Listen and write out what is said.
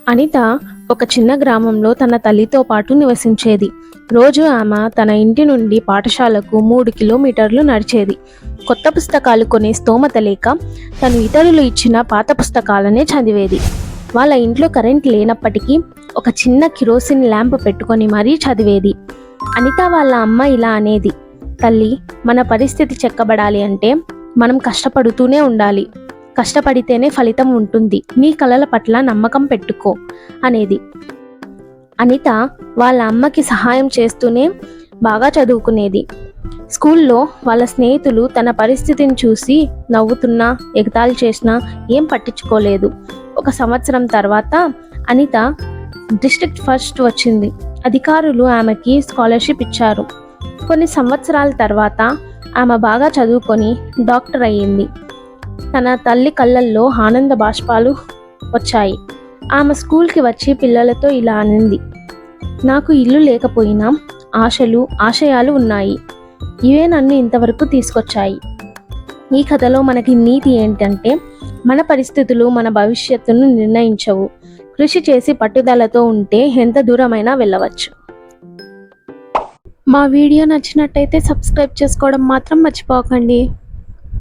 అనిత ఒక చిన్న గ్రామంలో తన తల్లితో పాటు నివసించేది. రోజు ఆమె తన ఇంటి నుండి పాఠశాలకు 3 కిలోమీటర్లు నడిచేది. కొత్త పుస్తకాలు కొనే స్తోమత లేక తను ఇతరులు ఇచ్చిన పాత పుస్తకాలనే చదివేది. వాళ్ళ ఇంట్లో కరెంట్ లేనప్పటికీ ఒక చిన్న కిరోసిన్ ల్యాంప్ పెట్టుకొని మరీ చదివేది. అనిత వాళ్ళ అమ్మ ఇలా అనేది, తల్లి, మన పరిస్థితి చెక్కబడాలి అంటే మనం కష్టపడుతూనే ఉండాలి. కష్టపడితేనే ఫలితం ఉంటుంది. నీ కలల పట్ల నమ్మకం పెట్టుకో అనేది. అనిత వాళ్ళ అమ్మకి సహాయం చేస్తూనే బాగా చదువుకునేది. స్కూల్లో వాళ్ళ స్నేహితులు తన పరిస్థితిని చూసి నవ్వుతున్నా, ఎగతాళి చేసినా ఏం పట్టించుకోలేదు. 1 సంవత్సరం తర్వాత అనిత డిస్ట్రిక్ట్ ఫస్ట్ వచ్చింది. అధికారులు ఆమెకి స్కాలర్షిప్ ఇచ్చారు. కొన్ని సంవత్సరాల తర్వాత ఆమె బాగా చదువుకొని డాక్టర్ అయ్యింది. తన తల్లి కళ్ళల్లో ఆనంద బాష్పాలు వచ్చాయి. ఆమె స్కూల్కి వచ్చి పిల్లలతో ఇలా అనింది, నాకు ఇల్లు లేకపోయినా ఆశలు, ఆశయాలు ఉన్నాయి. ఇవే నన్ను ఇంతవరకు తీసుకొచ్చాయి. ఈ కథలో మనకి నీతి ఏంటంటే, మన పరిస్థితులు మన భవిష్యత్తును నిర్ణయించవు. కృషి చేసి పట్టుదలతో ఉంటే ఎంత దూరమైనా వెళ్ళవచ్చు. మా వీడియో నచ్చినట్టయితే సబ్స్క్రైబ్ చేసుకోవడం మాత్రం మర్చిపోకండి.